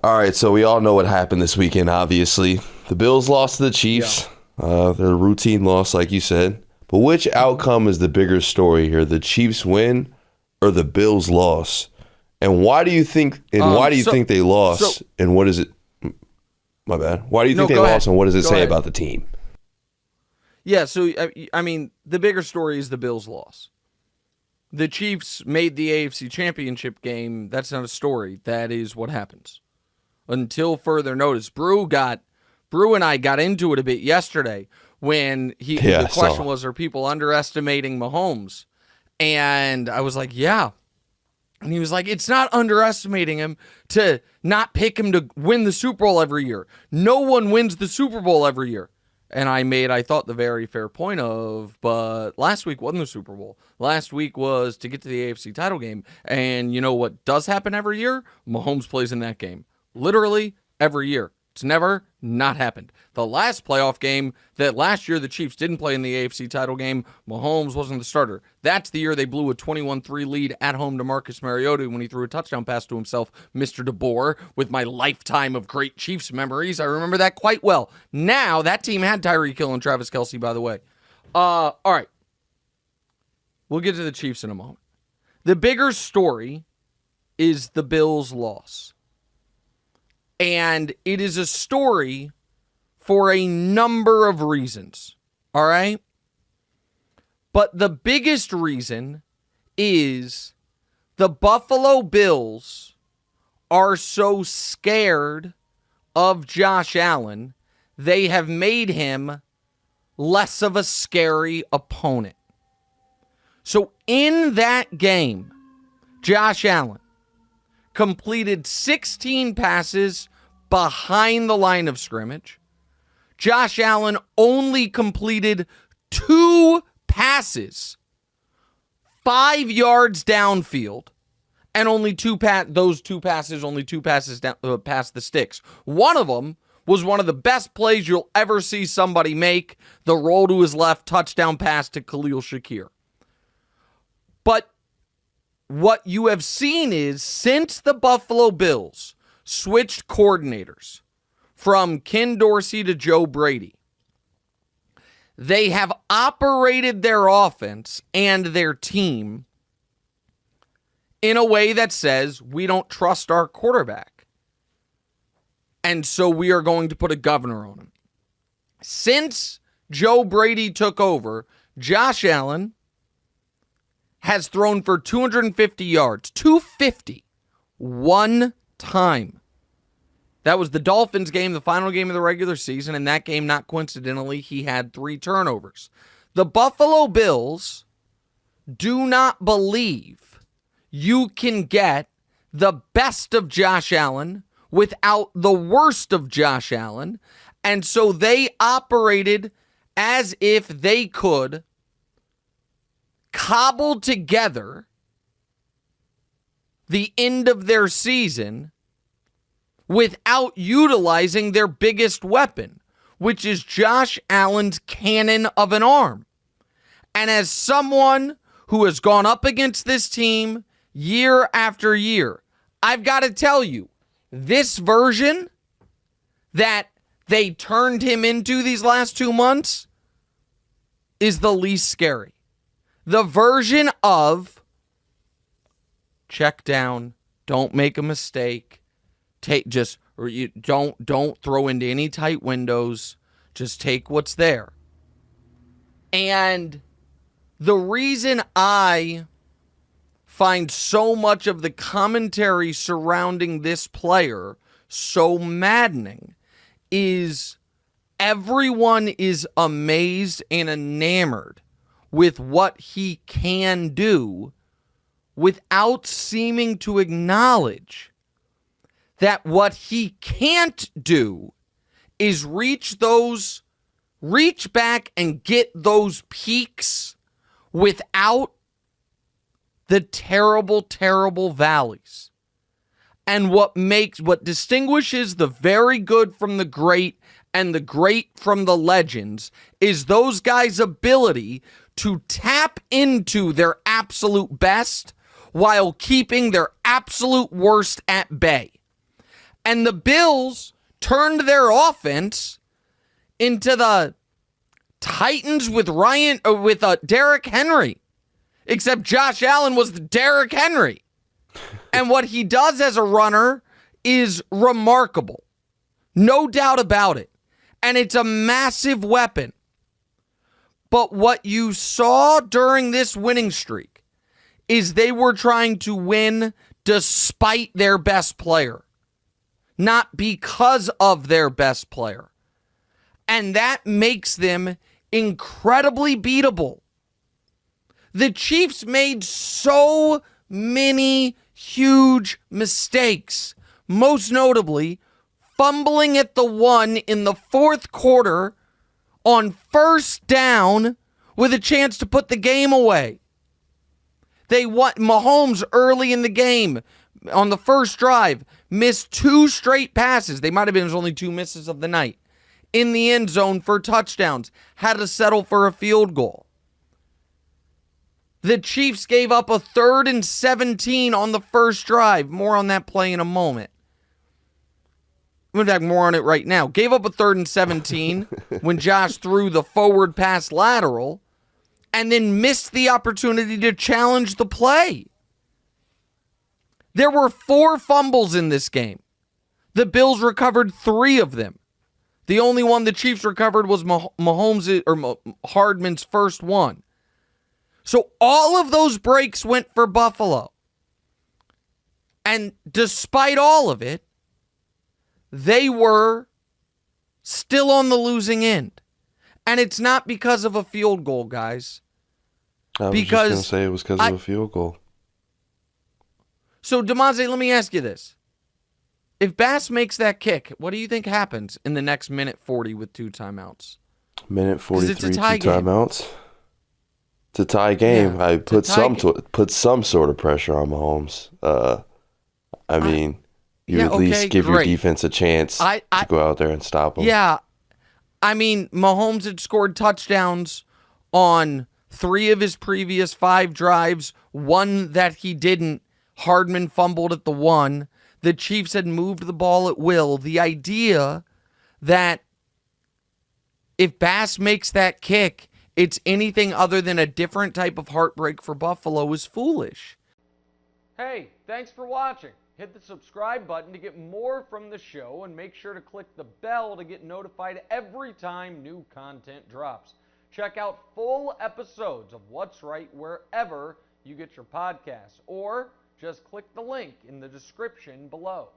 All right, so we all know what happened this weekend, obviously. The Bills lost to the Chiefs. Their routine loss, like you said. But which outcome is the bigger story here? The Chiefs win or the Bills loss? And why do you think think they lost? And what is it? My bad. Why do you think they lost and what does it say about the team? Yeah, so I mean, the bigger story is the Bills loss. The Chiefs made the AFC Championship game. That's not a story. That is what happens. Until further notice. Brew and I got into it a bit yesterday when the question was, are people underestimating Mahomes? And I was like, yeah. And he was like, it's not underestimating him to not pick him to win the Super Bowl every year. No one wins the Super Bowl every year. And I thought, the very fair point of, but last week wasn't the Super Bowl. Last week was to get to the AFC title game. And you know what does happen every year? Mahomes plays in that game. Literally every year. It's never not happened. The last playoff game that last year the Chiefs didn't play in the AFC title game, Mahomes wasn't the starter. That's the year they blew a 21-3 lead at home to Marcus Mariota when he threw a touchdown pass to himself, Mr. DeBoer, with my lifetime of great Chiefs memories. I remember that quite well. Now, that team had Tyreek Hill and Travis Kelce, by the way. All right. We'll get to the Chiefs in a moment. The bigger story is the Bills' loss. And it is a story for a number of reasons, all right? But the biggest reason is the Buffalo Bills are so scared of Josh Allen, they have made him less of a scary opponent. So in that game, Josh Allen completed 16 passes behind the line of scrimmage. Josh Allen only completed 2 passes 5 yards downfield, and only those two passes down, past the sticks. One of them was one of the best plays you'll ever see somebody make, the roll to his left touchdown pass to Khalil Shakir. But what you have seen is, since the Buffalo Bills switched coordinators from Ken Dorsey to Joe Brady, they have operated their offense and their team in a way that says, we don't trust our quarterback, and so we are going to put a governor on him. Since Joe Brady took over, Josh Allen has thrown for 250 yards. 250. One time. That was the Dolphins game, the final game of the regular season. In that game, not coincidentally, he had 3 turnovers. The Buffalo Bills do not believe you can get the best of Josh Allen without the worst of Josh Allen. And so they operated as if they could cobble together the end of their season without utilizing their biggest weapon, which is Josh Allen's cannon of an arm. And as someone who has gone up against this team year after year, I've got to tell you, this version that they turned him into these last 2 months is the least scary. The version of check down, don't make a mistake, don't throw into any tight windows, just take what's there. And the reason I find so much of the commentary surrounding this player so maddening is everyone is amazed and enamored with what he can do without seeming to acknowledge that what he can't do is reach back and get those peaks without the terrible, terrible valleys. And what distinguishes the very good from the great and the great from the legends is those guys' ability to tap into their absolute best while keeping their absolute worst at bay. And the Bills turned their offense into the Titans with Derrick Henry. Except Josh Allen was the Derrick Henry. And what he does as a runner is remarkable. No doubt about it. And it's a massive weapon. But what you saw during this winning streak is they were trying to win despite their best player, not because of their best player. And that makes them incredibly beatable. The Chiefs made so many huge mistakes, most notably fumbling at the 1 in the fourth quarter on first down with a chance to put the game away. They won. Mahomes early in the game on the first drive missed 2 straight passes. They might have been only 2 misses of the night in the end zone for touchdowns. Had to settle for a field goal. The Chiefs gave up a 3rd and 17 on the first drive. More on that play in a moment. In fact, more on it right now. Gave up a 3rd and 17 when Josh threw the forward pass lateral and then missed the opportunity to challenge the play. There were 4 fumbles in this game. The Bills recovered 3 of them. The only one the Chiefs recovered was Mahomes or Hardman's first one. So all of those breaks went for Buffalo. And despite all of it, they were still on the losing end. And it's not because of a field goal, guys. I was just going to say it was because of a field goal. So, DeMonte, let me ask you this. If Bass makes that kick, what do you think happens in the next minute 40 with 2 timeouts? Minute 43, it's a 2 tie game. timeouts. It's a tie game. Yeah, I put some sort of pressure on Mahomes. I mean, you at least give your defense a chance to go out there and stop them. Yeah. I mean, Mahomes had scored touchdowns on 3 of his previous 5 drives, 1 that he didn't. Hardman fumbled at the 1. The Chiefs had moved the ball at will. The idea that if Bass makes that kick, it's anything other than a different type of heartbreak for Buffalo is foolish. Hey, thanks for watching. Hit the subscribe button to get more from the show and make sure to click the bell to get notified every time new content drops. Check out full episodes of What's Right wherever you get your podcasts, or just click the link in the description below.